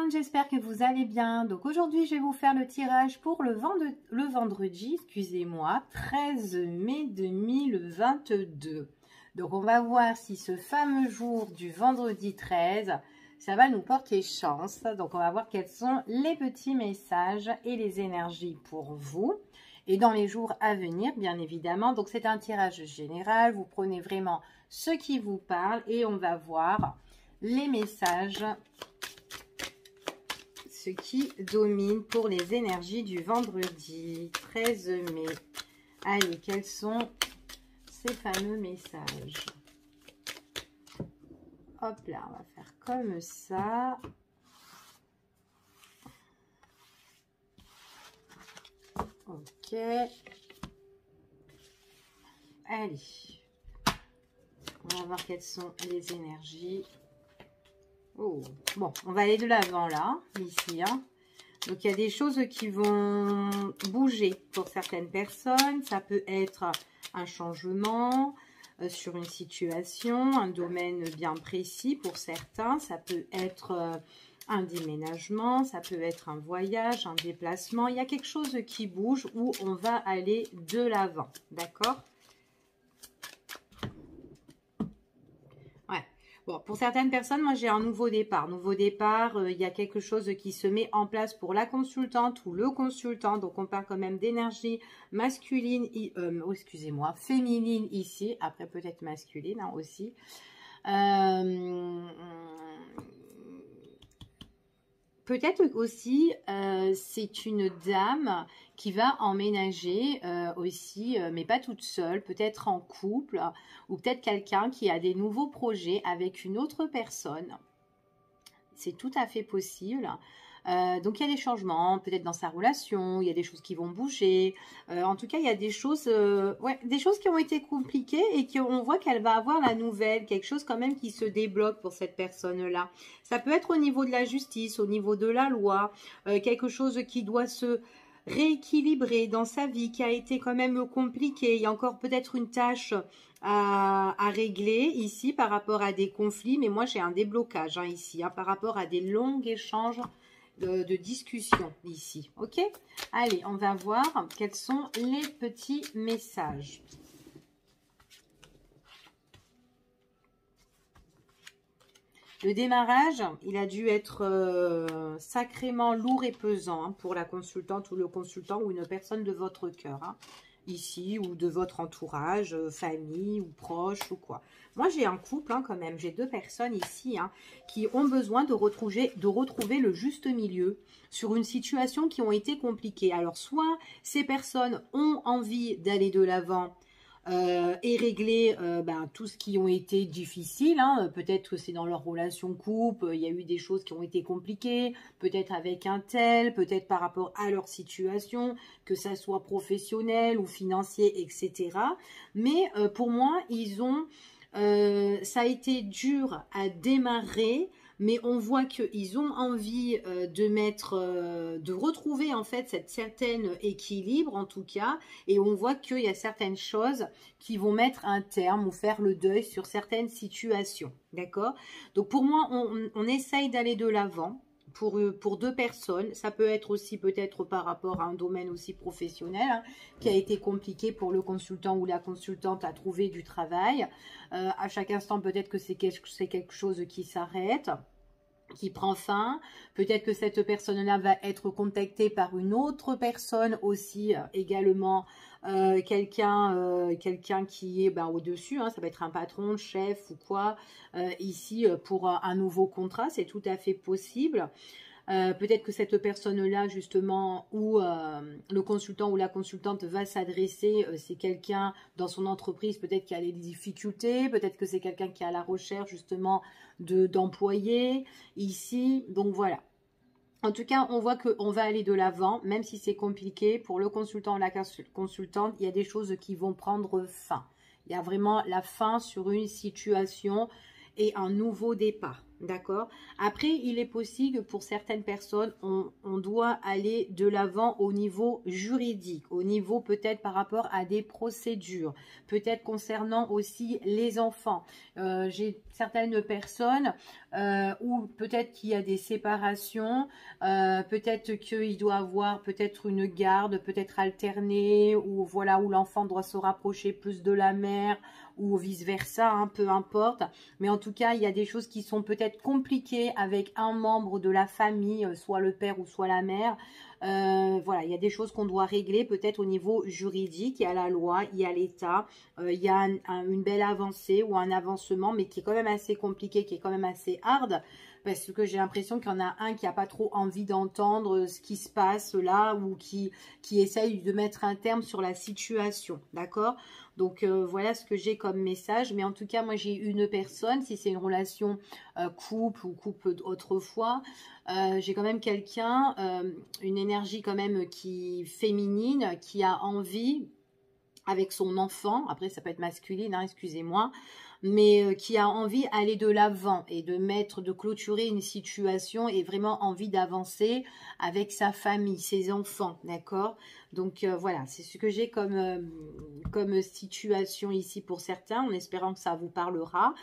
monde, j'espère que vous allez bien. Donc aujourd'hui, je vais vous faire le tirage pour le vendredi, excusez-moi, 13 mai 2022. Donc on va voir si ce fameux jour du vendredi 13, ça va nous porter chance. Donc on va voir quels sont les petits messages et les énergies pour vous. Et dans les jours à venir, bien évidemment. Donc c'est un tirage général, vous prenez vraiment ce qui vous parle et on va voir les messages, ce qui domine pour les énergies du vendredi 13 mai. Allez, quels sont ces fameux messages? Hop là, on va faire comme ça. Ok. Allez. On va voir quelles sont les énergies. Oh, bon, on va aller de l'avant là, ici. Hein. Donc, il y a des choses qui vont bouger pour certaines personnes. Ça peut être un changement sur une situation, un domaine bien précis pour certains. Ça peut être un déménagement, ça peut être un voyage, un déplacement. Il y a quelque chose qui bouge où on va aller de l'avant, d'accord ? Bon, pour certaines personnes, moi j'ai un nouveau départ. Nouveau départ, il y a quelque chose qui se met en place pour la consultante ou le consultant. Donc on parle quand même d'énergie masculine, excusez-moi, féminine ici. Après peut-être masculine hein, aussi. Peut-être aussi, c'est une dame qui va emménager aussi, mais pas toute seule, peut-être en couple, ou peut-être quelqu'un qui a des nouveaux projets avec une autre personne. C'est tout à fait possible. Donc, il y a des changements, peut-être dans sa relation, il y a des choses qui vont bouger. En tout cas, il y a des choses, des choses qui ont été compliquées et qu'on voit qu'elle va avoir la nouvelle, quelque chose quand même qui se débloque pour cette personne-là. Ça peut être au niveau de la justice, au niveau de la loi, quelque chose qui doit se rééquilibrer dans sa vie, qui a été quand même compliqué. Il y a encore peut-être une tâche à régler ici par rapport à des conflits, mais moi j'ai un déblocage hein, ici, hein, par rapport à des longs échanges de discussion ici, ok? Allez, on va voir quels sont les petits messages. Le démarrage, il a dû être sacrément lourd et pesant hein, pour la consultante ou le consultant ou une personne de votre cœur, hein, ici, ou de votre entourage, famille ou proche ou quoi. Moi, j'ai un couple hein, quand même, j'ai deux personnes ici hein, qui ont besoin de retrouver le juste milieu sur une situation qui ont été compliquées. Alors, soit ces personnes ont envie d'aller de l'avant, et régler tout ce qui ont été difficiles. Hein. Peut-être que c'est dans leur relation couple, il y a eu des choses qui ont été compliquées, peut-être avec un tel, peut-être par rapport à leur situation, que ça soit professionnel ou financier, etc. Mais pour moi, ça a été dur à démarrer, mais on voit qu'ils ont envie de retrouver en fait cette certaine équilibre en tout cas, et on voit qu'il y a certaines choses qui vont mettre un terme ou faire le deuil sur certaines situations, d'accord? Donc pour moi, on essaye d'aller de l'avant. Pour deux personnes, ça peut être aussi peut-être par rapport à un domaine aussi professionnel hein, qui a été compliqué pour le consultant ou la consultante à trouver du travail. À chaque instant, peut-être que c'est quelque chose qui s'arrête, qui prend fin. Peut-être que cette personne-là va être contactée par une autre personne aussi également. Quelqu'un qui est au-dessus, hein, ça va être un patron, chef ou quoi, ici pour un nouveau contrat, c'est tout à fait possible. Peut-être que cette personne-là, justement, où le consultant ou la consultante va s'adresser, c'est quelqu'un dans son entreprise, peut-être qui a des difficultés, peut-être que c'est quelqu'un qui est à la recherche, justement, d'employés, ici. Donc, voilà. En tout cas, on voit qu'on va aller de l'avant, même si c'est compliqué. Pour le consultant ou la consultante, il y a des choses qui vont prendre fin. Il y a vraiment la fin sur une situation et un nouveau départ. D'accord. Après, il est possible que pour certaines personnes, on doit aller de l'avant au niveau juridique, au niveau peut-être par rapport à des procédures, peut-être concernant aussi les enfants. J'ai certaines personnes où peut-être qu'il y a des séparations, peut-être qu'il doit avoir peut-être une garde, peut-être alternée, ou voilà, où l'enfant doit se rapprocher plus de la mère, ou vice-versa, hein, peu importe. Mais en tout cas, il y a des choses qui sont peut-être compliquées avec un membre de la famille, soit le père ou soit la mère. Voilà, il y a des choses qu'on doit régler peut-être au niveau juridique. Il y a la loi, il y a l'État, il y a une belle avancée ou un avancement, mais qui est quand même assez compliqué, qui est quand même assez hard. Parce que j'ai l'impression qu'il y en a un qui n'a pas trop envie d'entendre ce qui se passe là ou qui essaye de mettre un terme sur la situation. D'accord? Donc voilà ce que j'ai comme message. Mais en tout cas, moi j'ai une personne, si c'est une relation couple ou couple autrefois, j'ai quand même quelqu'un, une énergie quand même qui féminine, qui a envie avec son enfant, après ça peut être masculine, hein, excusez-moi, mais qui a envie d'aller de l'avant et de clôturer une situation et vraiment envie d'avancer avec sa famille, ses enfants, d'accord? Donc voilà, c'est ce que j'ai comme situation ici pour certains, en espérant que ça vous parlera.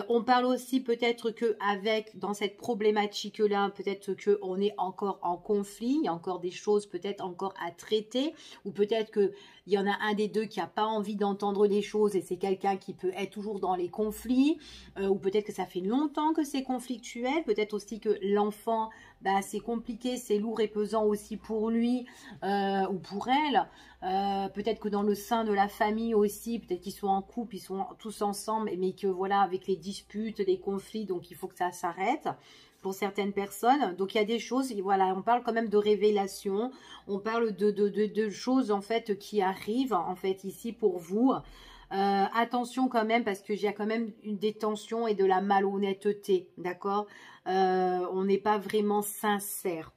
On parle aussi peut-être qu'avec, dans cette problématique-là, peut-être qu'on est encore en conflit, il y a encore des choses peut-être encore à traiter, ou peut-être que il y en a un des deux qui n'a pas envie d'entendre les choses et c'est quelqu'un qui peut être toujours dans les conflits, ou peut-être que ça fait longtemps que c'est conflictuel, peut-être aussi que l'enfant, bah, c'est compliqué, c'est lourd et pesant aussi pour lui ou pour elle. Peut-être que dans le sein de la famille aussi, peut-être qu'ils sont en couple, ils sont tous ensemble, mais que voilà, avec les disputes, les conflits, donc il faut que ça s'arrête pour certaines personnes. Donc il y a des choses, voilà, on parle quand même de révélation, on parle de choses en fait qui arrivent en fait ici pour vous. Attention quand même parce que il y a quand même des tensions et de la malhonnêteté, d'accord? On n'est pas vraiment sincère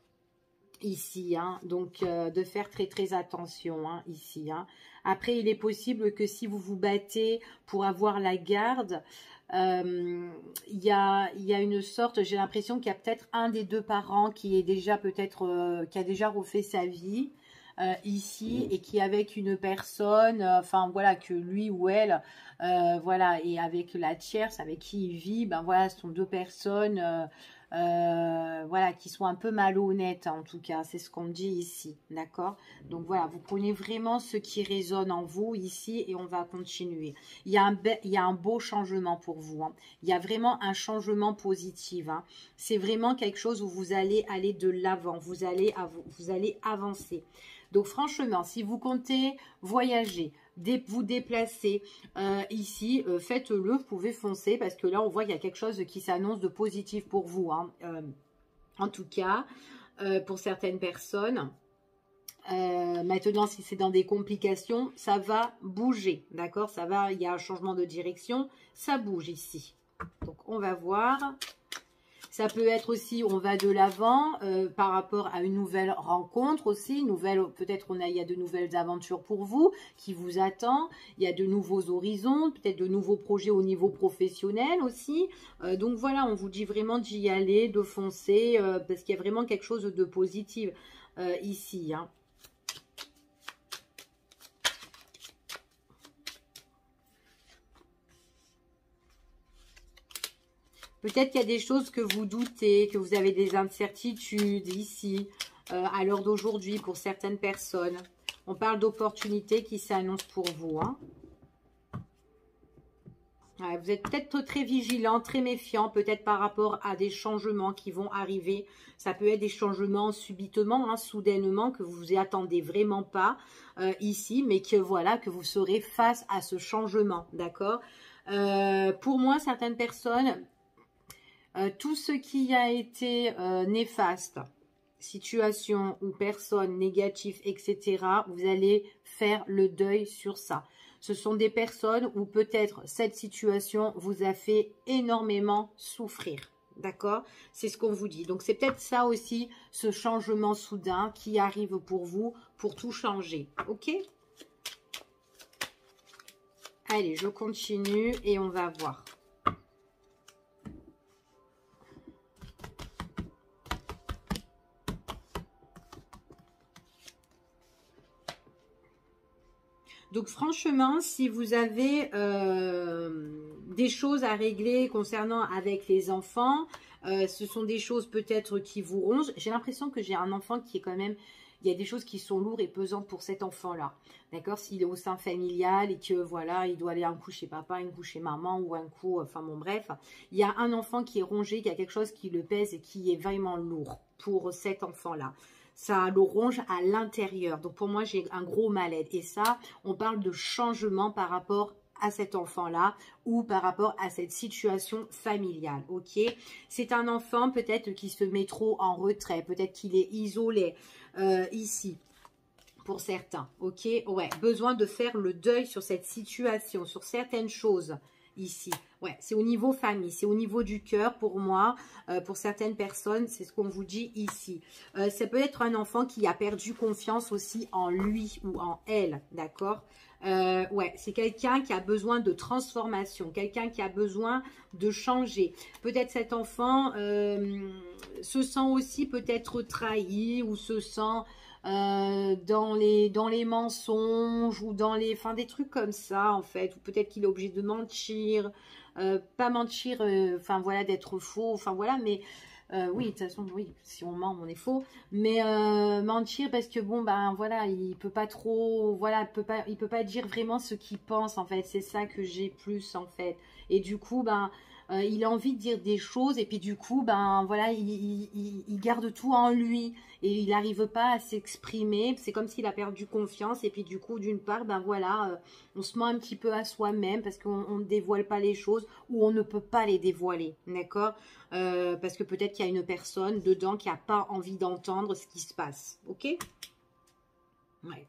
ici, hein, donc de faire très très attention hein, ici. Hein. Après, il est possible que si vous vous battez pour avoir la garde, il y a une sorte, j'ai l'impression qu'il y a peut-être un des deux parents qui est déjà peut-être, qui a déjà refait sa vie ici et qui est avec une personne, enfin voilà, que lui ou elle, voilà, et avec la tierce avec qui il vit, ben voilà, ce sont deux personnes voilà, qui sont un peu malhonnêtes en tout cas, c'est ce qu'on me dit ici, d'accord? Donc voilà, vous prenez vraiment ce qui résonne en vous ici et on va continuer. Il y a un beau changement pour vous, hein. Il y a vraiment un changement positif, hein. C'est vraiment quelque chose où vous allez aller de l'avant, vous allez avancer. Donc franchement, si vous comptez voyager, vous déplacer ici, faites-le, vous pouvez foncer parce que là on voit qu'il y a quelque chose qui s'annonce de positif pour vous, hein. En tout cas pour certaines personnes. Maintenant si c'est dans des complications, ça va bouger, d'accord, ça va, il y a un changement de direction, ça bouge ici. Donc on va voir. Ça peut être aussi, on va de l'avant par rapport à une nouvelle rencontre aussi, peut-être il y a de nouvelles aventures pour vous qui vous attend, il y a de nouveaux horizons, peut-être de nouveaux projets au niveau professionnel aussi. Donc voilà, on vous dit vraiment d'y aller, de foncer, parce qu'il y a vraiment quelque chose de positif ici, hein. Peut-être qu'il y a des choses que vous doutez, que vous avez des incertitudes ici, à l'heure d'aujourd'hui pour certaines personnes. On parle d'opportunités qui s'annoncent pour vous, hein. Ouais, vous êtes peut-être très vigilant, très méfiant, peut-être par rapport à des changements qui vont arriver. Ça peut être des changements subitement, hein, soudainement, que vous n'y attendez vraiment pas ici, mais que voilà, que vous serez face à ce changement, d'accord? Pour moi, certaines personnes... tout ce qui a été néfaste, situation ou personne négative, etc., vous allez faire le deuil sur ça. Ce sont des personnes où peut-être cette situation vous a fait énormément souffrir. D'accord? C'est ce qu'on vous dit. Donc, c'est peut-être ça aussi, ce changement soudain qui arrive pour vous, pour tout changer. Ok? Allez, je continue et on va voir. Donc franchement, si vous avez des choses à régler concernant avec les enfants, ce sont des choses peut-être qui vous rongent. J'ai l'impression que j'ai un enfant qui est quand même... Il y a des choses qui sont lourdes et pesantes pour cet enfant-là. D'accord? S'il est au sein familial et que voilà, il doit aller un coup chez papa, un coup chez maman ou un coup... Enfin bon, bref. Il y a un enfant qui est rongé, qui a quelque chose qui le pèse et qui est vraiment lourd pour cet enfant-là. Ça le ronge à l'intérieur. Donc pour moi, j'ai un gros mal-être. Et ça, on parle de changement par rapport à cet enfant-là ou par rapport à cette situation familiale, ok? C'est un enfant peut-être qui se met trop en retrait, peut-être qu'il est isolé ici, pour certains, ok? Ouais, besoin de faire le deuil sur cette situation, sur certaines choses ici. Ouais, c'est au niveau famille, c'est au niveau du cœur pour moi, pour certaines personnes, c'est ce qu'on vous dit ici. Ça peut être un enfant qui a perdu confiance aussi en lui ou en elle, d'accord? Ouais, c'est quelqu'un qui a besoin de transformation, quelqu'un qui a besoin de changer. Peut-être cet enfant se sent aussi peut-être trahi ou se sent dans les mensonges ou dans les... Enfin, des trucs comme ça, en fait. Ou peut-être qu'il est obligé de mentir. Pas mentir, enfin, voilà, d'être faux. Enfin, voilà, mais... oui, de toute façon, oui, si on ment, on est faux. Mais mentir parce que bon, ben voilà, il peut pas trop, voilà, il peut pas dire vraiment ce qu'il pense en fait. C'est ça que j'ai plus en fait. Et du coup, ben, il a envie de dire des choses et puis du coup, ben voilà, il garde tout en lui et il n'arrive pas à s'exprimer. C'est comme s'il a perdu confiance et puis du coup, d'une part, ben voilà, on se ment un petit peu à soi-même parce qu'on ne dévoile pas les choses ou on ne peut pas les dévoiler, d'accord? Parce que peut-être qu'il y a une personne dedans qui n'a pas envie d'entendre ce qui se passe. Ok? Ouais.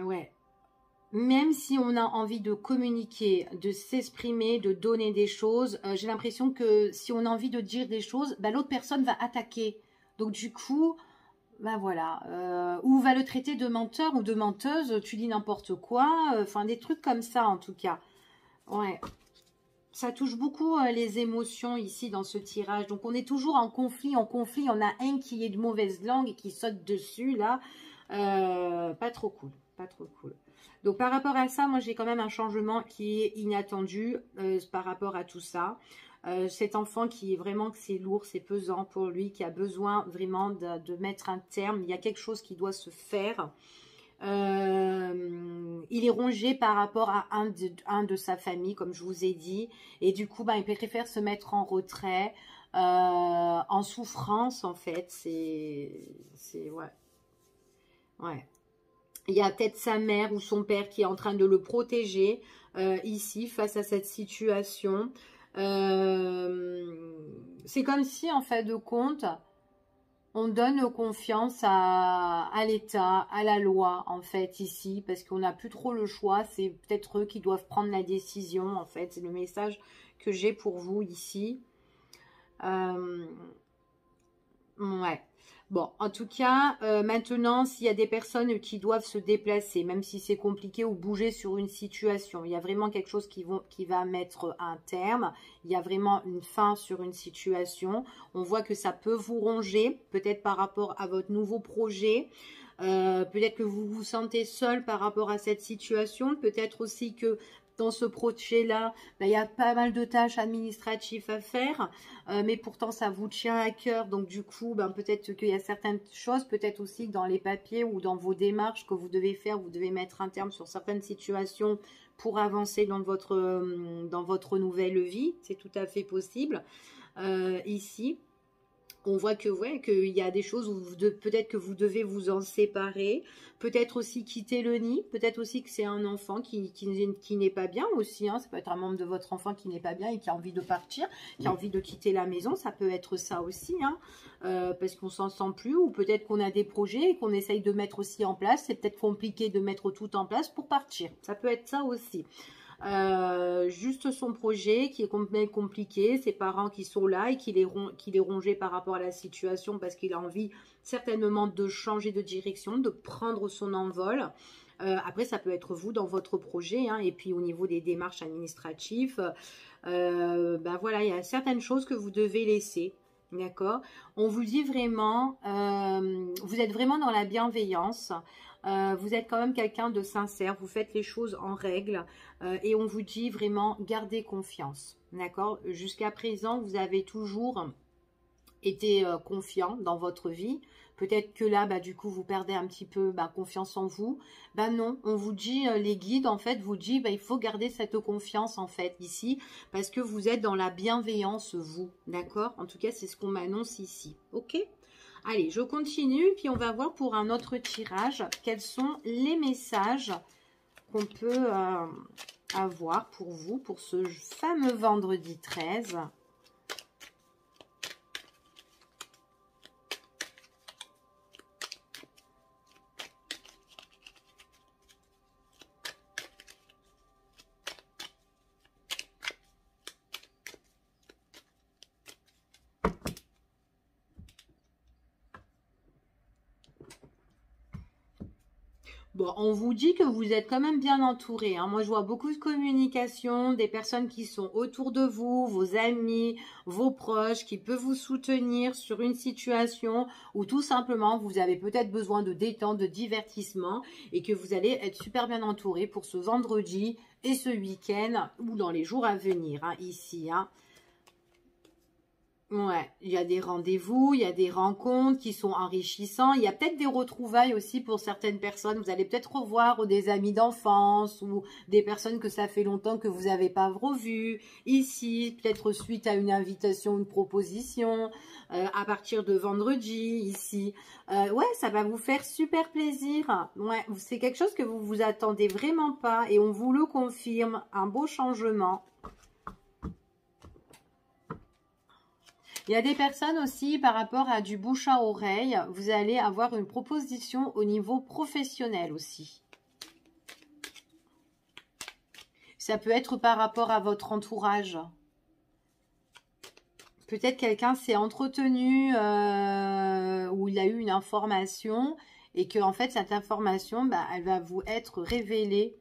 Ouais. Même si on a envie de communiquer, de s'exprimer, de donner des choses, j'ai l'impression que si on a envie de dire des choses, bah, l'autre personne va attaquer. Donc du coup, ben voilà, ou va le traiter de menteur ou de menteuse, tu dis n'importe quoi, enfin des trucs comme ça en tout cas. Ouais. Ça touche beaucoup les émotions ici dans ce tirage. Donc, on est toujours en conflit, On a un qui est de mauvaise langue et qui saute dessus, là. Pas trop cool. Pas trop cool. Donc, par rapport à ça, moi, j'ai quand même un changement qui est inattendu par rapport à tout ça. Cet enfant qui est vraiment, que c'est lourd, c'est pesant pour lui, qui a besoin vraiment de mettre un terme. Il y a quelque chose qui doit se faire. Il est rongé par rapport à un de sa famille, comme je vous ai dit. Et du coup, ben, il préfère se mettre en retrait, en souffrance, en fait. Ouais. Ouais. Il y a peut-être sa mère ou son père qui est en train de le protéger ici, face à cette situation. C'est comme si, en fait de compte... On donne confiance à l'État, à la loi, en fait, ici, parce qu'on n'a plus trop le choix. C'est peut-être eux qui doivent prendre la décision, en fait. C'est le message que j'ai pour vous ici. Ouais. Bon, en tout cas, maintenant, s'il y a des personnes qui doivent se déplacer, même si c'est compliqué ou bouger sur une situation, il y a vraiment quelque chose qui va mettre un terme, il y a vraiment une fin sur une situation. On voit que ça peut vous ronger, peut-être par rapport à votre nouveau projet. Peut-être que vous vous sentez seul par rapport à cette situation. Peut-être aussi que dans ce projet-là, ben, il y a pas mal de tâches administratives à faire, mais pourtant ça vous tient à cœur. Donc du coup, ben, peut-être qu'il y a certaines choses, peut-être aussi dans les papiers ou dans vos démarches que vous devez faire, vous devez mettre un terme sur certaines situations pour avancer dans votre nouvelle vie. C'est tout à fait possible ici. On voit que ouais, qu'il y a des choses où peut-être que vous devez vous en séparer, peut-être aussi quitter le nid, peut-être aussi que c'est un enfant qui n'est pas bien aussi, hein. Ça peut être un membre de votre enfant qui n'est pas bien et qui a envie de partir, qui a envie de quitter la maison, ça peut être ça aussi, hein, parce qu'on s'en sent plus, ou peut-être qu'on a des projets qu'on essaye de mettre aussi en place, c'est peut-être compliqué de mettre tout en place pour partir, ça peut être ça aussi. Juste son projet qui est compliqué, ses parents qui sont là et qu'il est rongé par rapport à la situation parce qu'il a envie certainement de changer de direction, de prendre son envol. Après, ça peut être vous dans votre projet, hein, et puis au niveau des démarches administratives, ben voilà, il y a certaines choses que vous devez laisser. D'accord? On vous dit vraiment, vous êtes vraiment dans la bienveillance. Vous êtes quand même quelqu'un de sincère, vous faites les choses en règle et on vous dit vraiment gardez confiance, d'accord? Jusqu'à présent, vous avez toujours été confiant dans votre vie. Peut-être que là, du coup, vous perdez un petit peu confiance en vous. Non, on vous dit, les guides, en fait, vous dit, il faut garder cette confiance, en fait, ici, parce que vous êtes dans la bienveillance, vous, d'accord? En tout cas, c'est ce qu'on m'annonce ici, ok? Allez, je continue, puis on va voir pour un autre tirage, quels sont les messages qu'on peut avoir pour vous, pour ce fameux vendredi 13. Bon, on vous dit que vous êtes quand même bien entouré. Hein. Moi, je vois beaucoup de communication, des personnes qui sont autour de vous, vos amis, vos proches, qui peuvent vous soutenir sur une situation où tout simplement, vous avez peut-être besoin de détente, de divertissement et que vous allez être super bien entouré pour ce vendredi et ce week-end ou dans les jours à venir, hein, ici, hein. Ouais, il y a des rendez-vous, il y a des rencontres qui sont enrichissants. Il y a peut-être des retrouvailles aussi pour certaines personnes. Vous allez peut-être revoir des amis d'enfance ou des personnes que ça fait longtemps que vous n'avez pas revues. Ici, peut-être suite à une invitation, une proposition, à partir de vendredi, ici. Ouais, ça va vous faire super plaisir. Ouais, c'est quelque chose que vous vous attendez vraiment pas et on vous le confirme. Un beau changement. Il y a des personnes aussi, par rapport à du bouche à oreille, vous allez avoir une proposition au niveau professionnel aussi. Ça peut être par rapport à votre entourage. Peut-être quelqu'un s'est entretenu où il a eu une information et que en fait cette information, elle va vous être révélée.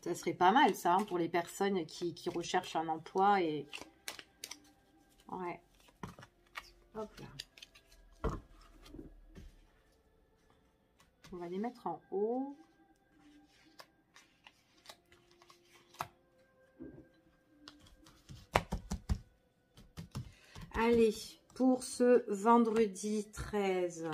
Ça serait pas mal ça hein, pour les personnes qui recherchent un emploi et... Ouais. Hop là. On va les mettre en haut. Allez, pour ce vendredi 13.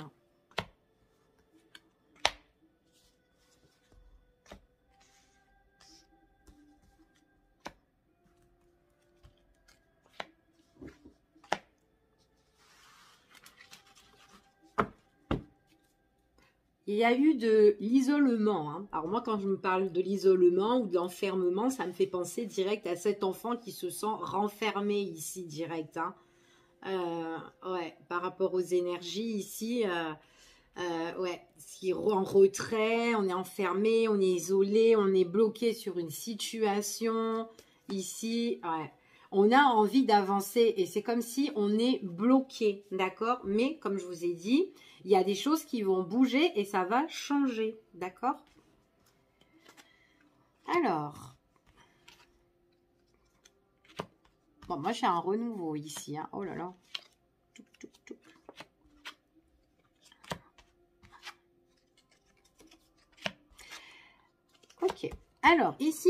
Il y a eu de l'isolement. Hein. Alors moi, quand je me parle de l'isolement ou de l'enfermement, ça me fait penser direct à cet enfant qui se sent renfermé ici, direct. Hein. Ouais, par rapport aux énergies ici, ouais, qui est en retrait, on est enfermé, on est isolé, on est bloqué sur une situation. Ici, ouais. On a envie d'avancer et c'est comme si on est bloqué, d'accord? Mais comme je vous ai dit, il y a des choses qui vont bouger et ça va changer, d'accord? Alors, bon, moi j'ai un renouveau ici, hein. Oh là là. Touc, touc, touc. Ok. Alors, ici,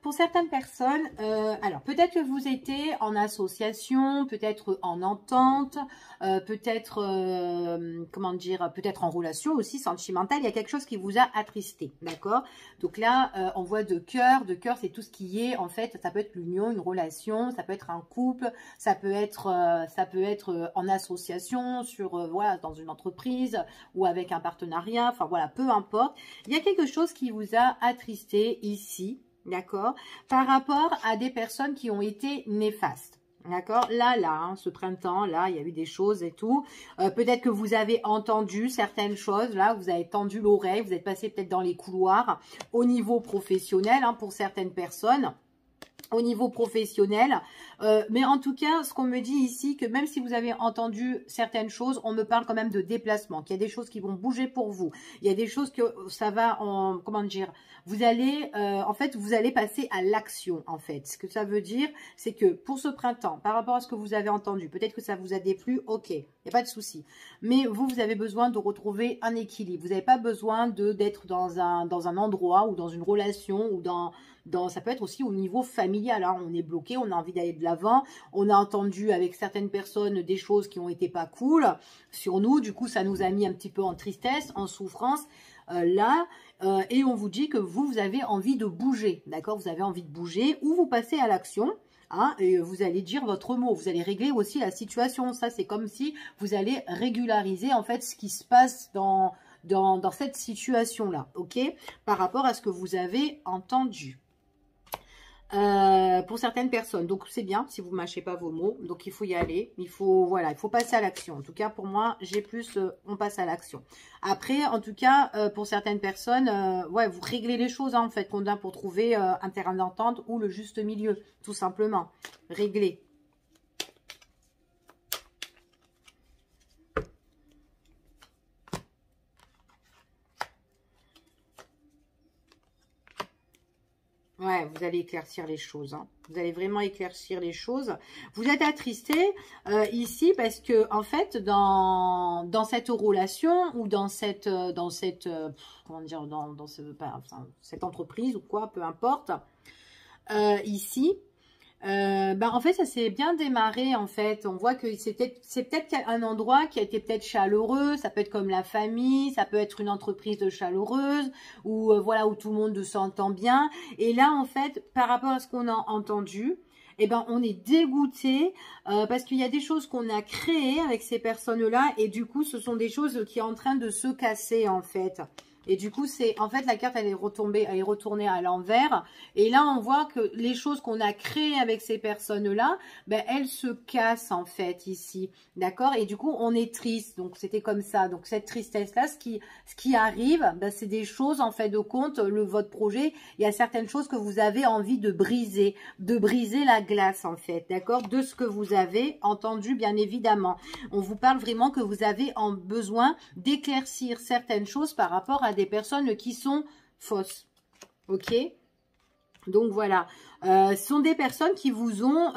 pour certaines personnes, alors peut-être que vous étiez en association, peut-être en entente, peut-être, comment dire, peut-être en relation aussi sentimentale. Il y a quelque chose qui vous a attristé, d'accord? Donc là, on voit de cœur c'est tout ce qui est, en fait, ça peut être l'union, une relation, ça peut être un couple, ça peut être en association, voilà, dans une entreprise ou avec un partenariat, enfin voilà, peu importe. Il y a quelque chose qui vous a attristé ici, d'accord, par rapport à des personnes qui ont été néfastes. D'accord, là, hein, ce printemps, là, il y a eu des choses et tout. Peut-être que vous avez entendu certaines choses, là, vous avez tendu l'oreille, vous êtes passé peut-être dans les couloirs au niveau professionnel, hein, pour certaines personnes. Au niveau professionnel, mais en tout cas, ce qu'on me dit ici, que même si vous avez entendu certaines choses, on me parle quand même de déplacement, qu'il y a des choses qui vont bouger pour vous, il y a des choses que ça va comment dire, vous allez, en fait, vous allez passer à l'action, en fait. Ce que ça veut dire, c'est que pour ce printemps, par rapport à ce que vous avez entendu, peut-être que ça vous a déplu, ok, Il n'y a pas de souci. Mais vous, vous avez besoin de retrouver un équilibre. Vous n'avez pas besoin d'être dans un endroit ou dans une relation ou ça peut être aussi au niveau familial. Hein. On est bloqué, on a envie d'aller de l'avant. On a entendu avec certaines personnes des choses qui ont été pas cool sur nous. Du coup, ça nous a mis un petit peu en tristesse, en souffrance. Et on vous dit que vous avez envie de bouger. D'accord? Vous avez envie de bouger ou vous passez à l'action. Hein, et vous allez dire votre mot, vous allez régler aussi la situation. Ça, c'est comme si vous allez régulariser en fait ce qui se passe dans cette situation-là, ok? Par rapport à ce que vous avez entendu. Pour certaines personnes, donc c'est bien si vous mâchez pas vos mots, donc il faut y aller, il faut passer à l'action. En tout cas pour moi j'ai plus on passe à l'action. Après en tout cas pour certaines personnes vous réglez les choses hein, en fait pour trouver un terrain d'entente ou le juste milieu, tout simplement régler. Ouais, vous allez éclaircir les choses. Hein. Vous allez vraiment éclaircir les choses. Vous êtes attristé ici parce que en fait, dans cette relation ou dans cette comment dire, cette entreprise ou quoi, peu importe. Ici. En fait, ça s'est bien démarré, en fait. On voit que c'est peut-être un endroit qui a été peut-être chaleureux. Ça peut être comme la famille, ça peut être une entreprise chaleureuse où, voilà, où tout le monde s'entend bien. Et là, en fait, par rapport à ce qu'on a entendu, eh ben, on est dégoûté parce qu'il y a des choses qu'on a créées avec ces personnes-là et du coup, ce sont des choses qui sont en train de se casser, en fait. Et du coup, en fait, la carte, elle est retournée à l'envers. Et là, on voit que les choses qu'on a créées avec ces personnes-là, ben, elles se cassent, en fait, ici. D'accord? Et du coup, on est triste. Donc, c'était comme ça. Donc, cette tristesse-là, ce qui arrive, ben, c'est des choses, en fait, de compte, votre projet, il y a certaines choses que vous avez envie de briser la glace, en fait. D'accord? De ce que vous avez entendu, bien évidemment. On vous parle vraiment que vous avez besoin d'éclaircir certaines choses par rapport à des personnes qui sont fausses. Ok? Donc voilà, ce sont des personnes qui vous ont,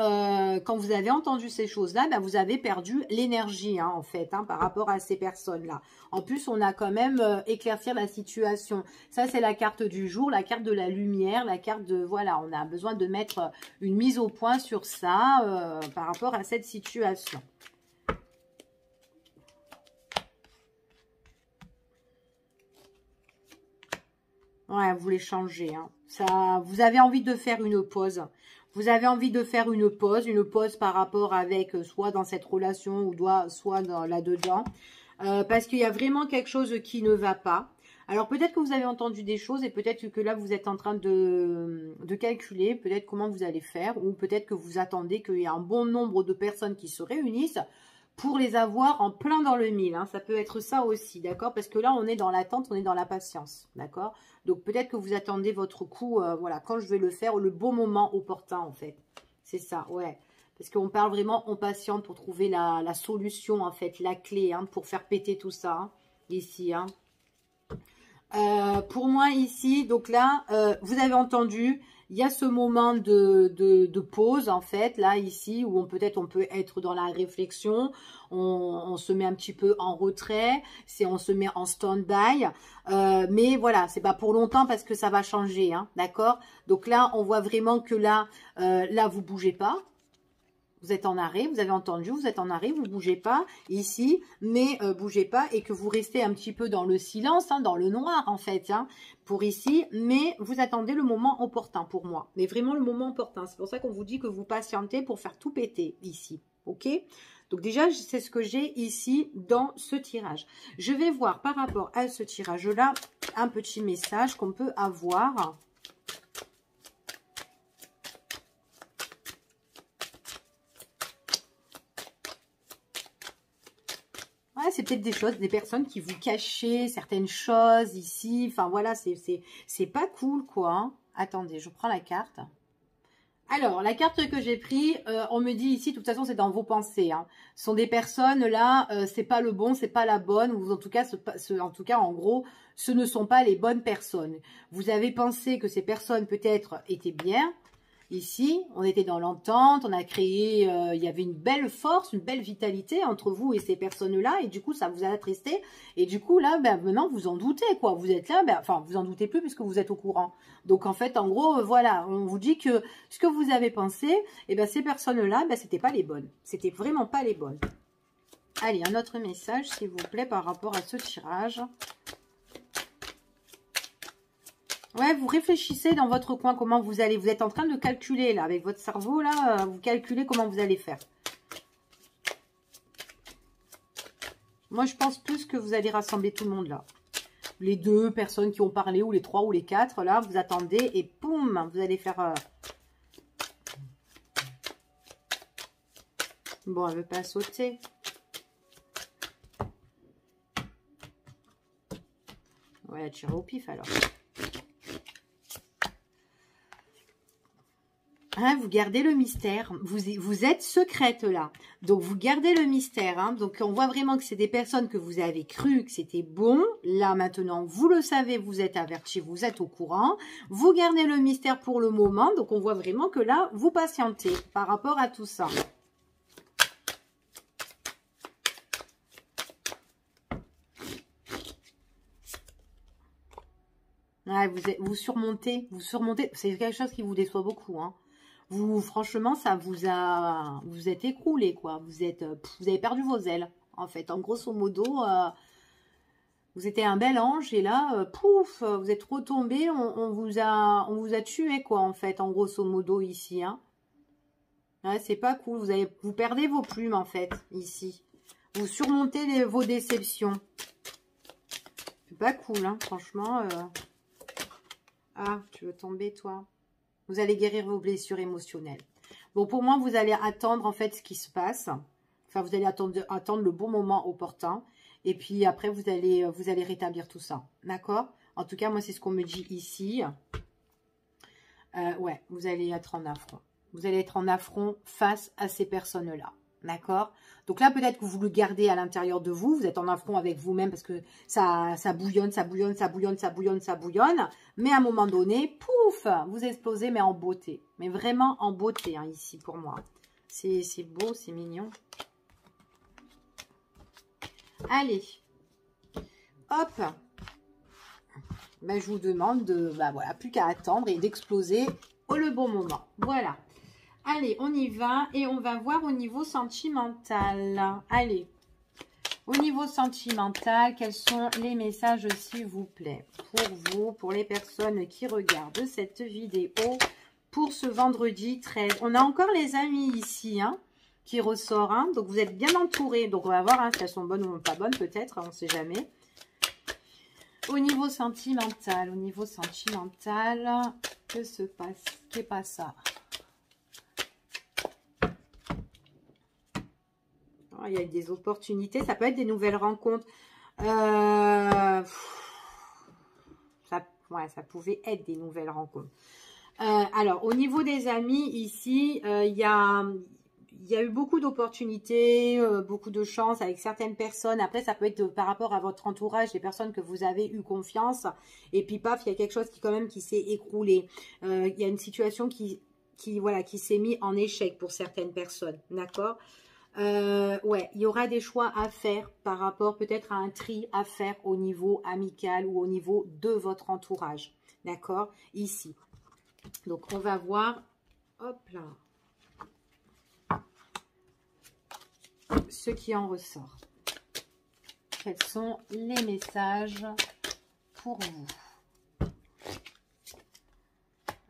quand vous avez entendu ces choses-là, ben, vous avez perdu l'énergie hein, en fait, hein, par rapport à ces personnes-là. En plus, on a quand même éclaircir la situation. Ça, c'est la carte du jour, la carte de la lumière, la carte de, voilà, on a besoin de mettre une mise au point sur ça par rapport à cette situation. Ouais, vous voulez changer. Hein. Ça, vous avez envie de faire une pause. Vous avez envie de faire une pause par rapport avec soit dans cette relation ou soit là-dedans. Parce qu'il y a vraiment quelque chose qui ne va pas. Alors peut-être que vous avez entendu des choses et peut-être que là vous êtes en train de calculer peut-être comment vous allez faire. Ou peut-être que vous attendez qu'il y ait un bon nombre de personnes qui se réunissent pour les avoir en plein dans le mille. Hein. Ça peut être ça aussi, d'accord? Parce que là, on est dans l'attente, on est dans la patience, d'accord? Donc, peut-être que vous attendez votre coup, voilà, quand je vais le faire, le bon moment opportun, en fait. C'est ça, ouais. Parce qu'on parle vraiment, on patiente pour trouver la solution, en fait, la clé, hein, pour faire péter tout ça, hein, ici, hein. Pour moi, ici, donc là, vous avez entendu... Il y a ce moment de pause, en fait, là, ici, où peut-être on peut être dans la réflexion, on se met un petit peu en retrait, on se met en stand-by, mais voilà, c'est pas pour longtemps parce que ça va changer, hein, d'accord? Donc là, on voit vraiment que là, vous bougez pas. Vous êtes en arrêt, vous avez entendu, vous êtes en arrêt, vous ne bougez pas ici, mais bougez pas et que vous restez un petit peu dans le silence, hein, dans le noir en fait, hein, pour ici, mais vous attendez le moment opportun pour moi, mais vraiment le moment opportun. C'est pour ça qu'on vous dit que vous patientez pour faire tout péter ici, ok? Donc déjà, c'est ce que j'ai ici dans ce tirage. Je vais voir par rapport à ce tirage-là un petit message qu'on peut avoir. Ouais, c'est peut-être des choses, des personnes qui vous cachez certaines choses ici. Enfin, voilà, c'est pas cool, quoi. Hein. Attendez, je prends la carte. Alors, la carte que j'ai prise, on me dit ici, de toute façon, c'est dans vos pensées. Hein. Ce sont des personnes, là, c'est pas le bon, c'est pas la bonne. Ou en tout cas, en gros, ce ne sont pas les bonnes personnes. Vous avez pensé que ces personnes, peut-être, étaient bien. Ici, on était dans l'entente, on a créé, il y avait une belle force, une belle vitalité entre vous et ces personnes-là, et du coup, ça vous a attristé, et du coup, là, ben, maintenant, vous en doutez, quoi. Vous êtes là, ben, enfin, vous en doutez plus puisque vous êtes au courant. Donc, en fait, en gros, voilà, on vous dit que ce que vous avez pensé, et ben, ces personnes-là, ben, c'était pas les bonnes. C'était vraiment pas les bonnes. Allez, un autre message, s'il vous plaît, par rapport à ce tirage. Ouais, vous réfléchissez dans votre coin comment vous allez. Vous êtes en train de calculer, là, avec votre cerveau, là, vous calculez comment vous allez faire. Moi, je pense plus que vous allez rassembler tout le monde, là. Les 2 personnes qui ont parlé, ou les 3, ou les 4, là, vous attendez, et boum, vous allez faire... Bon, elle veut pas sauter. Ouais, elle tire au pif, alors. Hein, vous gardez le mystère, vous êtes secrète là, donc vous gardez le mystère, hein. Donc on voit vraiment que c'est des personnes que vous avez cru que c'était bon, là maintenant vous le savez, vous êtes averti, vous êtes au courant, vous gardez le mystère pour le moment, donc on voit vraiment que là vous patientez par rapport à tout ça. Ouais, vous surmontez, c'est quelque chose qui vous déçoit beaucoup, hein. Vous, franchement, ça vous êtes écroulé, quoi. Vous avez perdu vos ailes, en fait. En grosso modo, vous étiez un bel ange et là, pouf, vous êtes retombé. On vous a tué, quoi, en fait, en grosso modo ici, hein. Ouais, c'est pas cool. Vous perdez vos plumes, en fait, ici. Vous surmontez vos déceptions. C'est pas cool, hein, franchement. Ah, tu veux tomber, toi? Vous allez guérir vos blessures émotionnelles. Bon, pour moi, vous allez attendre en fait ce qui se passe. Enfin, vous allez attendre le bon moment opportun. Et puis après, vous allez rétablir tout ça. D'accord? En tout cas, moi, c'est ce qu'on me dit ici. Ouais, vous allez être en affront. Vous allez être en affront face à ces personnes-là. D'accord? Donc là, peut-être que vous le gardez à l'intérieur de vous. Vous êtes en affront avec vous-même parce que ça bouillonne, ça bouillonne, ça bouillonne, ça bouillonne, ça bouillonne. Mais à un moment donné, pouf, vous explosez, mais en beauté. Mais vraiment en beauté, hein, ici, pour moi. C'est beau, c'est mignon. Allez. Hop. Ben, je vous demande de, ben, voilà, plus qu'à attendre et d'exploser au le bon moment. Voilà. Allez, on y va et on va voir au niveau sentimental. Allez, au niveau sentimental, quels sont les messages s'il vous plaît pour vous, pour les personnes qui regardent cette vidéo pour ce vendredi 13. On a encore les amis ici, hein, qui ressort, hein, donc vous êtes bien entourés. Donc on va voir hein, si elles sont bonnes ou pas bonnes peut-être, on ne sait jamais. Au niveau sentimental, que se passe, qu'est pas ça? Il y a des opportunités, ça peut être des nouvelles rencontres. Ça pouvait être des nouvelles rencontres. Alors, au niveau des amis, ici, il y a eu beaucoup d'opportunités, beaucoup de chance avec certaines personnes. Après, ça peut être par rapport à votre entourage, les personnes que vous avez eu confiance. Et puis, paf, il y a quelque chose qui s'est écroulé. Il y a une situation qui s'est mise en échec pour certaines personnes. D'accord ? Ouais, il y aura des choix à faire par rapport peut-être à un tri à faire au niveau amical ou au niveau de votre entourage. D'accord? Ici. Donc, on va voir. Hop là. Ce qui en ressort. Quels sont les messages pour vous?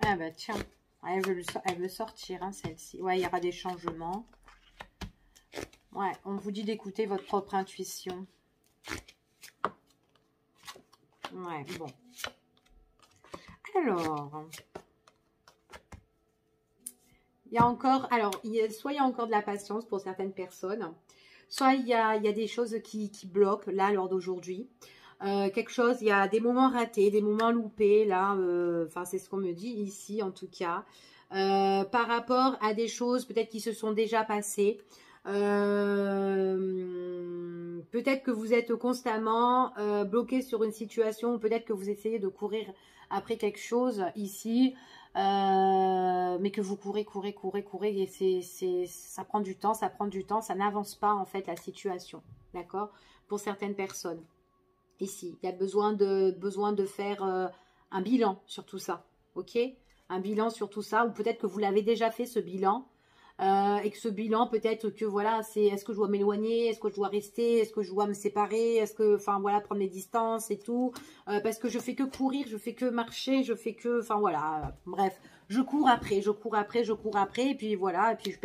Ah bah tiens. Elle veut sortir, hein, celle-ci. Ouais, il y aura des changements. Ouais, on vous dit d'écouter votre propre intuition. Ouais, bon. Alors, il y a encore, soit il y a encore de la patience pour certaines personnes, soit il y a des choses qui bloquent, là, lors d'aujourd'hui. Quelque chose, il y a des moments ratés, des moments loupés, là, enfin, c'est ce qu'on me dit ici, en tout cas. Par rapport à des choses, peut-être qui se sont déjà passées. Peut-être que vous êtes constamment bloqué sur une situation, peut-être que vous essayez de courir après quelque chose ici, mais que vous courez, et ça prend du temps, ça n'avance pas en fait la situation, d'accord? Pour certaines personnes, ici, il y a besoin de faire un bilan sur tout ça, ok? Un bilan sur tout ça, ou peut-être que vous l'avez déjà fait ce bilan, et que ce bilan, peut-être que voilà, c'est est-ce que je dois m'éloigner, est-ce que je dois rester, est-ce que je dois me séparer, est-ce que, enfin voilà, prendre mes distances et tout, parce que je fais que courir, je fais que marcher, je fais que, enfin voilà, bref, je cours après, et puis voilà, et puis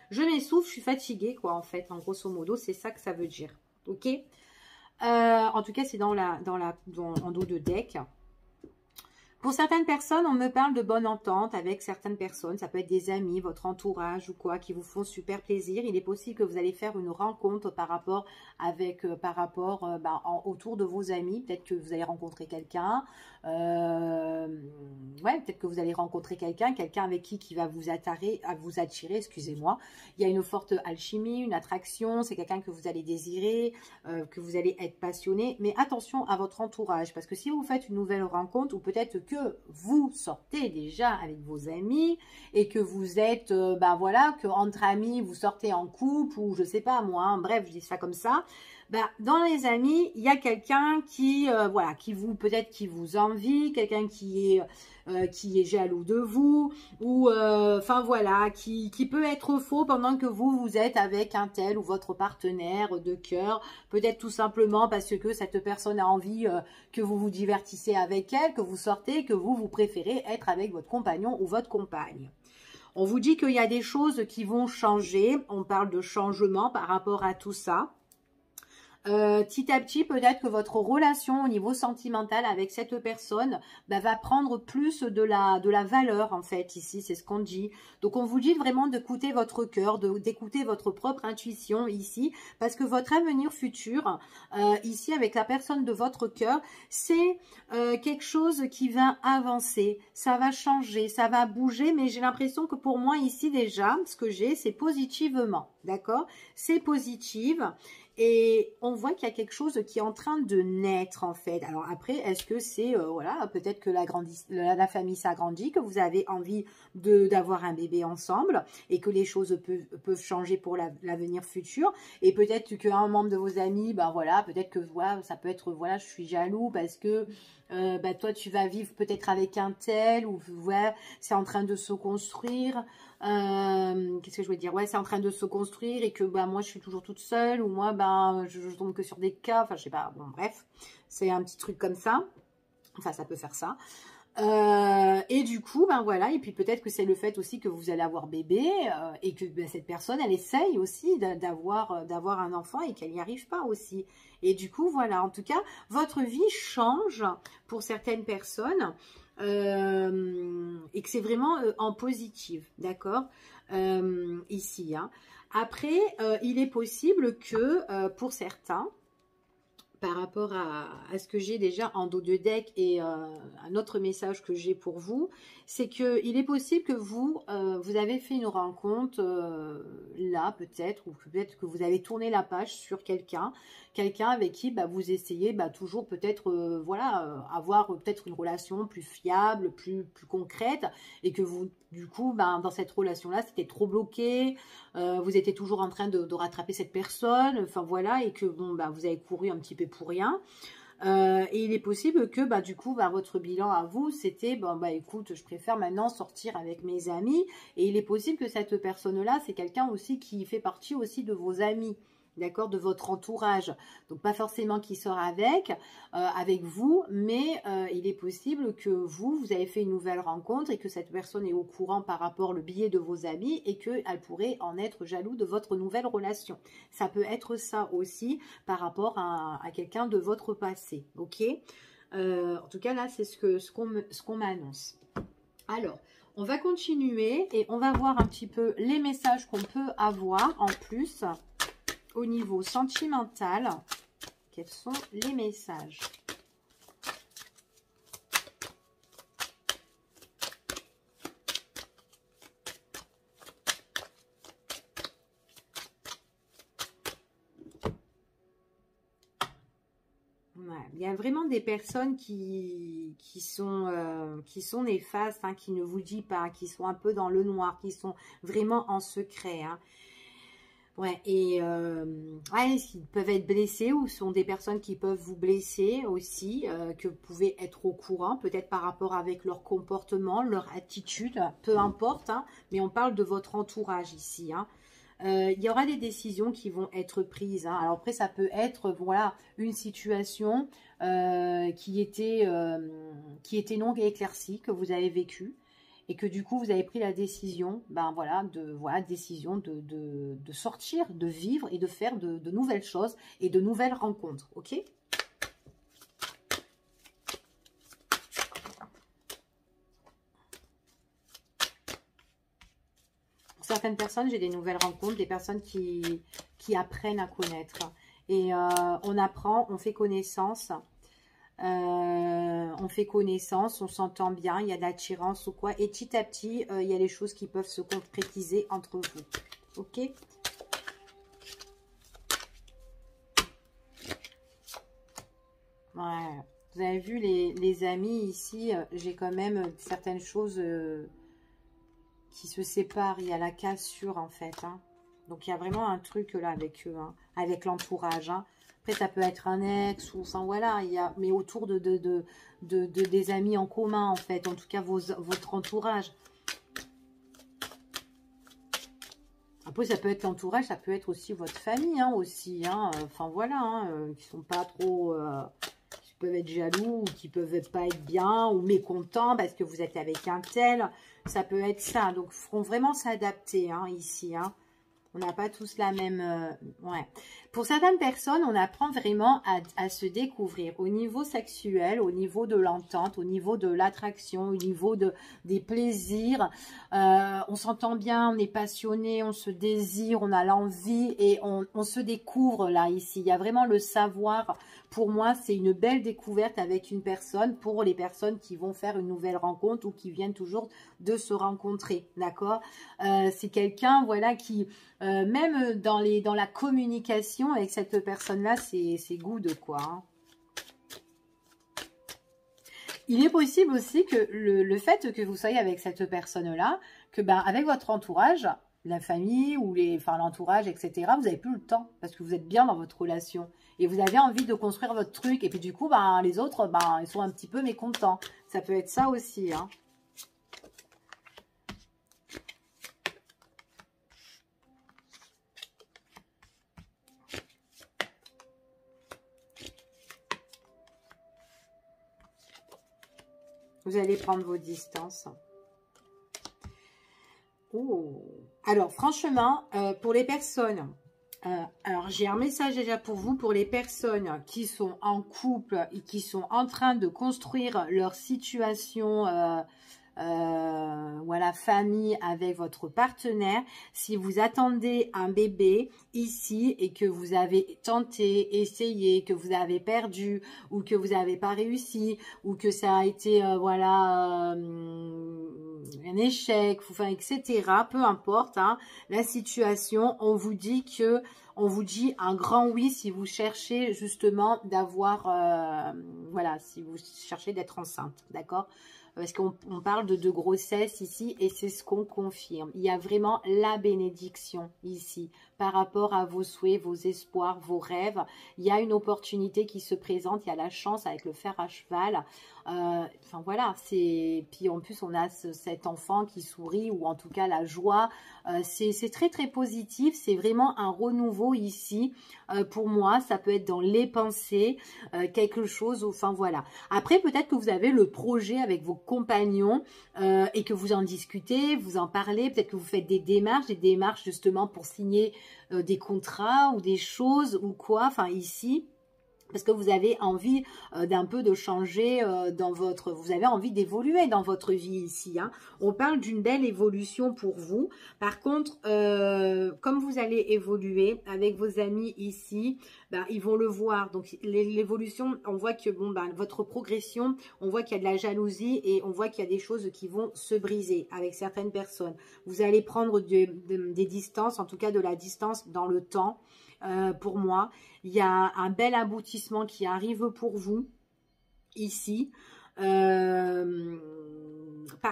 je m'essouffle, je suis fatiguée, quoi, en fait, en grosso modo, c'est ça que ça veut dire, ok? En tout cas, c'est en dos de deck. Pour certaines personnes, on me parle de bonne entente avec certaines personnes. Ça peut être des amis, votre entourage ou quoi, qui vous font super plaisir. Il est possible que vous allez faire une rencontre autour de vos amis. Peut-être que vous allez rencontrer quelqu'un. Peut-être que vous allez rencontrer quelqu'un avec qui va vous attirer, excusez-moi. Il y a une forte alchimie, une attraction. C'est quelqu'un que vous allez désirer, que vous allez être passionné. Mais attention à votre entourage, parce que si vous faites une nouvelle rencontre, ou peut-être que vous sortez déjà avec vos amis et que vous êtes, que entre amis, vous sortez en couple ou je sais pas moi, hein, bref, je dis ça comme ça. Dans les amis, il y a quelqu'un qui peut-être qui vous envie, quelqu'un qui est jaloux de vous, ou qui peut être faux pendant que vous êtes avec un tel ou votre partenaire de cœur, peut-être tout simplement parce que cette personne a envie que vous vous divertissez avec elle, que vous sortez, que vous préférez être avec votre compagnon ou votre compagne. On vous dit qu'il y a des choses qui vont changer, on parle de changement par rapport à tout ça. Petit à petit, peut-être que votre relation au niveau sentimental avec cette personne va prendre plus de la valeur, en fait, ici, c'est ce qu'on dit. Donc, on vous dit vraiment d'écouter votre cœur, d'écouter votre propre intuition ici, parce que votre avenir futur, ici, avec la personne de votre cœur, c'est quelque chose qui va avancer, ça va changer, ça va bouger, mais j'ai l'impression que pour moi, ici, déjà, ce que j'ai, c'est positivement, d'accord? C'est positive. Et on voit qu'il y a quelque chose qui est en train de naître, en fait. Alors après, est-ce que c'est, peut-être que la famille s'agrandit, que vous avez envie d'avoir un bébé ensemble et que les choses peuvent changer pour l'avenir futur. Et peut-être qu'un membre de vos amis, peut-être que ça peut être, je suis jaloux parce que toi, tu vas vivre peut-être avec un tel ou c'est en train de se construire. Qu'est-ce que je voulais dire? Ouais, c'est en train de se construire et que moi je suis toujours toute seule, ou moi je tombe que sur des cas, enfin je sais pas, bon bref, c'est un petit truc comme ça, enfin ça peut faire ça. Et du coup, et puis peut-être que c'est le fait aussi que vous allez avoir bébé et que cette personne, elle essaye aussi d'avoir un enfant et qu'elle n'y arrive pas aussi. Et du coup, voilà, en tout cas, votre vie change pour certaines personnes et que c'est vraiment en positive, d'accord, ici. Hein. Après, il est possible que pour certains, par rapport à ce que j'ai déjà en dos de deck et un autre message que j'ai pour vous, c'est que il est possible que vous avez fait une rencontre là peut-être, ou peut-être que vous avez tourné la page sur quelqu'un avec qui vous essayez toujours peut-être avoir peut-être une relation plus fiable, plus concrète, et que vous du coup dans cette relation là c'était trop bloqué, vous étiez toujours en train de rattraper cette personne, enfin voilà, et que vous avez couru un petit peu pour rien. Et il est possible que du coup votre bilan à vous c'était écoute, je préfère maintenant sortir avec mes amis, et il est possible que cette personne là c'est quelqu'un aussi qui fait partie aussi de vos amis, d'accord, de votre entourage, donc pas forcément qui sort avec vous, mais il est possible que vous avez fait une nouvelle rencontre et que cette personne est au courant par rapport au biais de vos amis et qu'elle pourrait en être jaloux de votre nouvelle relation. Ça peut être ça aussi par rapport à quelqu'un de votre passé, ok. En tout cas là c'est ce qu'on m'annonce. Alors on va continuer et on va voir un petit peu les messages qu'on peut avoir en plus. Au niveau sentimental, quels sont les messages? il y a vraiment des personnes qui sont néfastes, hein, qui ne vous disent pas, qui sont un peu dans le noir, qui sont vraiment en secret, hein. Ouais, et ouais, ils peuvent être blessés ou sont des personnes qui peuvent vous blesser aussi, que vous pouvez être au courant, peut-être par rapport avec leur comportement, leur attitude, peu importe, hein, mais on parle de votre entourage ici, hein. Il y aura des décisions qui vont être prises, hein. Alors après, ça peut être voilà, une situation qui était non éclaircie, que vous avez vécue, et que du coup, vous avez pris la décision, ben voilà, décision de sortir, de vivre et de faire de nouvelles choses et de nouvelles rencontres, ok? Pour certaines personnes, j'ai des nouvelles rencontres, des personnes qui apprennent à connaître. Et on apprend, on fait connaissance. On fait connaissance, on s'entend bien, il y a de l'attirance ou quoi. Et petit à petit, il y a les choses qui peuvent se concrétiser entre vous. Ok? Ouais. Vous avez vu les amis ici, j'ai quand même certaines choses qui se séparent. Il y a la cassure en fait, hein. Donc il y a vraiment un truc là avec eux, hein, avec l'entourage, hein. Après, ça peut être un ex, ou enfin voilà, mais autour des amis en commun, en fait, en tout cas votre entourage. Après, ça peut être l'entourage, ça peut être aussi votre famille, hein, aussi, hein, enfin voilà, hein, qui sont pas trop, qui peuvent être jaloux, ou qui peuvent pas être bien, ou mécontents, parce que vous êtes avec un tel, ça peut être ça. Donc, il faut vraiment s'adapter, hein, ici, hein. On n'a pas tous la même... ouais. Pour certaines personnes, on apprend vraiment à se découvrir au niveau sexuel, au niveau de l'entente, au niveau de l'attraction, au niveau des plaisirs. On s'entend bien, on est passionné, on se désire, on a l'envie et on se découvre là, ici. Il y a vraiment le savoir. Pour moi, c'est une belle découverte avec une personne pour les personnes qui vont faire une nouvelle rencontre ou qui viennent toujours de se rencontrer, d'accord? C'est quelqu'un, voilà, qui... même dans la communication avec cette personne-là, c'est good, quoi, hein. Il est possible aussi que le fait que vous soyez avec cette personne-là, que ben, avec votre entourage, la famille ou l'entourage, etc., vous n'avez plus le temps parce que vous êtes bien dans votre relation et vous avez envie de construire votre truc. Et puis du coup, ben, les autres, ben, ils sont un petit peu mécontents. Ça peut être ça aussi, hein. Vous allez prendre vos distances. Oh. Alors, franchement, pour les personnes... alors, j'ai un message déjà pour vous, pour les personnes qui sont en couple et qui sont en train de construire leur situation... voilà, famille avec votre partenaire. Si vous attendez un bébé ici et que vous avez tenté, essayé, que vous avez perdu ou que vous n'avez pas réussi ou que ça a été voilà un échec, enfin, etc. Peu importe, hein, la situation, on vous dit un grand oui si vous cherchez justement d'avoir, voilà, si vous cherchez d'être enceinte, d'accord? Parce qu'on parle de grossesse ici et c'est ce qu'on confirme. Il y a vraiment la bénédiction ici par rapport à vos souhaits, vos espoirs, vos rêves. Il y a une opportunité qui se présente, il y a la chance avec le fer à cheval. Enfin voilà, puis en plus on a cet enfant qui sourit ou en tout cas la joie. C'est très très positif, c'est vraiment un renouveau ici. Pour moi, ça peut être dans les pensées, quelque chose, enfin voilà. Après, peut-être que vous avez le projet avec vos compagnons et que vous en discutez, vous en parlez, peut-être que vous faites des démarches justement pour signer des contrats ou des choses ou quoi, enfin ici. Parce que vous avez envie d'un peu de changer vous avez envie d'évoluer dans votre vie ici, hein. On parle d'une belle évolution pour vous. Par contre, comme vous allez évoluer avec vos amis ici, ben, ils vont le voir. Donc l'évolution, on voit que bon, ben, votre progression, on voit qu'il y a de la jalousie et on voit qu'il y a des choses qui vont se briser avec certaines personnes. Vous allez prendre des distances, en tout cas de la distance dans le temps. pour moi. Il y a un bel aboutissement qui arrive pour vous, ici. Par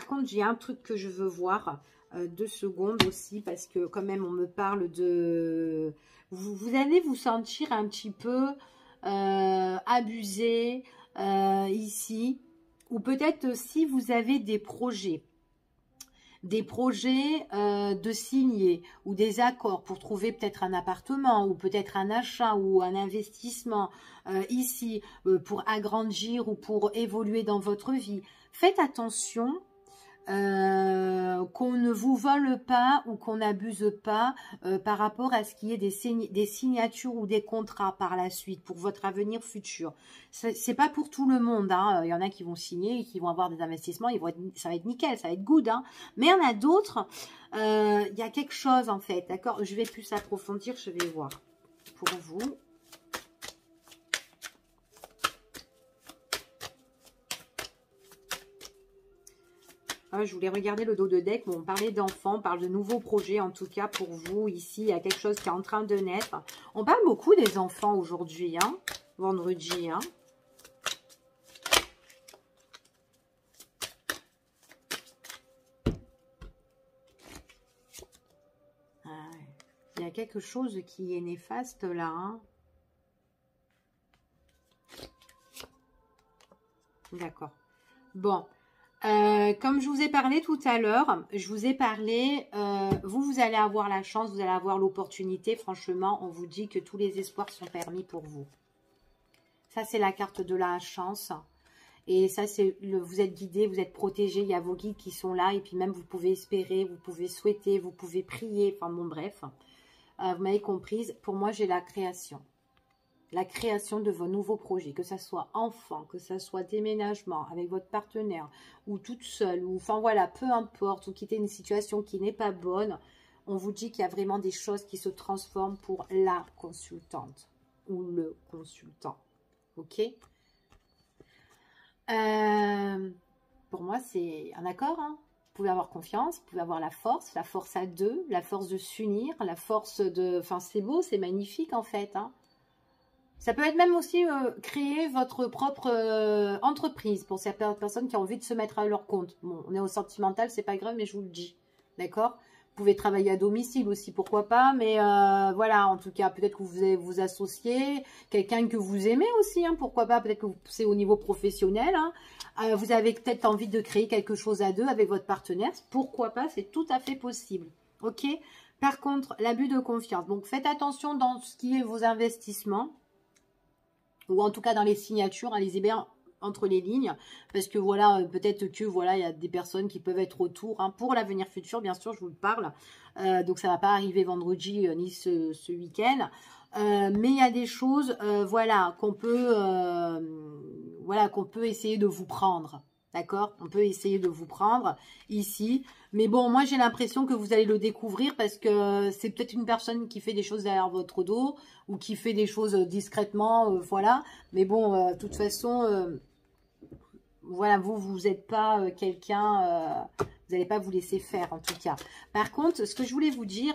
contre, j'ai un truc que je veux voir, 2 secondes aussi, parce que quand même, on me parle de... Vous allez vous sentir un petit peu abusé ici, ou peut-être si vous avez des projets de signer ou des accords pour trouver peut-être un appartement ou peut-être un achat ou un investissement ici pour agrandir ou pour évoluer dans votre vie. Faites attention qu'on ne vous vole pas ou qu'on n'abuse pas par rapport à ce qui est des signatures ou des contrats par la suite pour votre avenir futur. C'est pas pour tout le monde, hein. Il y en a qui vont signer et qui vont avoir des investissements, ça va être nickel, ça va être good, hein. Mais il y en a d'autres, il y a quelque chose en fait, d'accord? Je vais plus approfondir, je vais voir pour vous. Je voulais regarder le dos de deck. Bon, on parlait d'enfants, on parle de nouveaux projets. En tout cas, pour vous, ici, il y a quelque chose qui est en train de naître. On parle beaucoup des enfants aujourd'hui, hein, vendredi. Hein. Il y a quelque chose qui est néfaste là. Hein. D'accord. Bon. Comme je vous ai parlé tout à l'heure, je vous ai parlé, vous allez avoir la chance, vous allez avoir l'opportunité. Franchement, on vous dit que tous les espoirs sont permis pour vous. Ça, c'est la carte de la chance. Et ça, c'est vous êtes guidé, vous êtes protégé. Il y a vos guides qui sont là. Et puis même, vous pouvez espérer, vous pouvez souhaiter, vous pouvez prier. Enfin, bon, bref. Vous m'avez comprise. Pour moi, j'ai la création. La création de vos nouveaux projets, que ça soit enfant, que ça soit déménagement avec votre partenaire ou toute seule, ou enfin voilà, peu importe, ou quitter une situation qui n'est pas bonne, on vous dit qu'il y a vraiment des choses qui se transforment pour la consultante ou le consultant. Ok? Pour moi, c'est un accord, hein. Vous pouvez avoir confiance, vous pouvez avoir la force à deux, la force de s'unir, la force de... Enfin, c'est beau, c'est magnifique en fait, hein. Ça peut être même aussi créer votre propre entreprise pour certaines personnes qui ont envie de se mettre à leur compte. Bon, on est au sentimental, c'est pas grave, mais je vous le dis. D'accord? Vous pouvez travailler à domicile aussi, pourquoi pas. Mais voilà, en tout cas, peut-être que vous allez vous associer. Quelqu'un que vous aimez aussi, hein, pourquoi pas. Peut-être que c'est au niveau professionnel. Hein. Vous avez peut-être envie de créer quelque chose à deux avec votre partenaire. Pourquoi pas, c'est tout à fait possible. Ok? Par contre, l'abus de confiance. Donc, faites attention dans ce qui est vos investissements. Ou en tout cas dans les signatures, lisez bien entre les lignes, parce que voilà, peut-être que voilà, il y a des personnes qui peuvent être autour, hein, pour l'avenir futur, bien sûr, je vous le parle, donc ça ne va pas arriver vendredi ni ce week-end, mais il y a des choses, voilà, qu'on peut essayer de vous prendre. D'accord? On peut essayer de vous prendre ici. Mais bon, moi, j'ai l'impression que vous allez le découvrir parce que c'est peut-être une personne qui fait des choses derrière votre dos ou qui fait des choses discrètement, voilà. Mais bon, de toute façon, voilà, vous n'êtes pas quelqu'un... vous n'allez pas vous laisser faire, en tout cas. Par contre, ce que je voulais vous dire,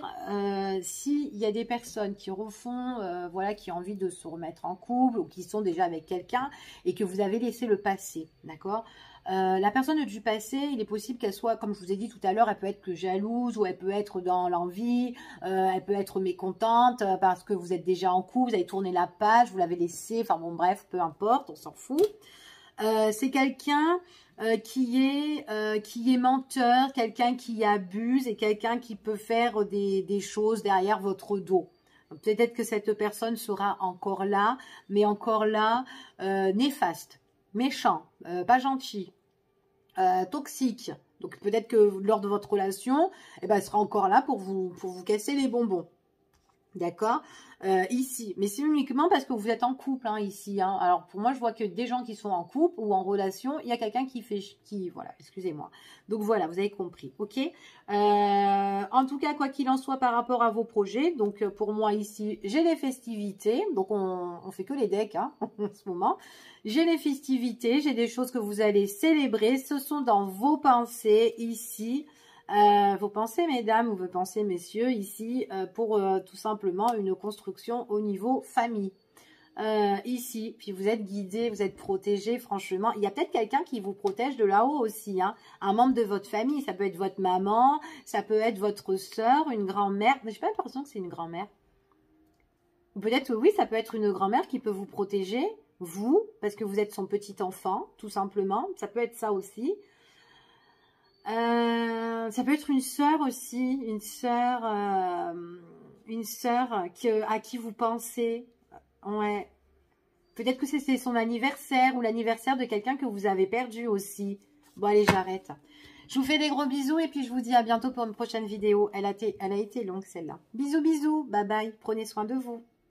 s'il y a des personnes qui refont, voilà, qui ont envie de se remettre en couple ou qui sont déjà avec quelqu'un et que vous avez laissé le passé, d'accord ? La personne du passé, il est possible qu'elle soit, comme je vous ai dit tout à l'heure, elle peut être que jalouse ou elle peut être dans l'envie, elle peut être mécontente parce que vous êtes déjà en couple, vous avez tourné la page, vous l'avez laissé, enfin bon bref, peu importe, on s'en fout. C'est quelqu'un qui est menteur, quelqu'un qui abuse et quelqu'un qui peut faire des choses derrière votre dos. Peut-être que cette personne sera encore là, mais encore là, néfaste, méchant, pas gentil, toxique. Donc peut-être que lors de votre relation, eh ben, elle sera encore là pour vous casser les bonbons. D'accord, ici, mais c'est uniquement parce que vous êtes en couple, hein, ici, hein. Alors pour moi je vois que des gens qui sont en couple ou en relation, il y a quelqu'un voilà, excusez-moi, donc voilà, vous avez compris, ok, en tout cas, quoi qu'il en soit par rapport à vos projets, donc pour moi ici, j'ai les festivités, donc on fait que les decks, hein, en ce moment, j'ai les festivités, j'ai des choses que vous allez célébrer, ce sont dans vos pensées, ici, Vous pensez, mesdames, ou vous pensez, messieurs, ici, pour tout simplement une construction au niveau famille. Ici, puis vous êtes guidé, vous êtes protégé, franchement. Il y a peut-être quelqu'un qui vous protège de là-haut aussi, hein. Un membre de votre famille, ça peut être votre maman, ça peut être votre soeur, une grand-mère. Mais je n'ai pas l'impression que c'est une grand-mère. Ou peut-être, oui, ça peut être une grand-mère qui peut vous protéger, vous, parce que vous êtes son petit enfant, tout simplement. Ça peut être ça aussi. Ça peut être une sœur aussi, une sœur à qui vous pensez. Ouais. Peut-être que c'est son anniversaire ou l'anniversaire de quelqu'un que vous avez perdu aussi. Bon, allez, j'arrête. Je vous fais des gros bisous et puis je vous dis à bientôt pour une prochaine vidéo. Elle a été longue celle-là. Bisous, bisous. Bye bye. Prenez soin de vous.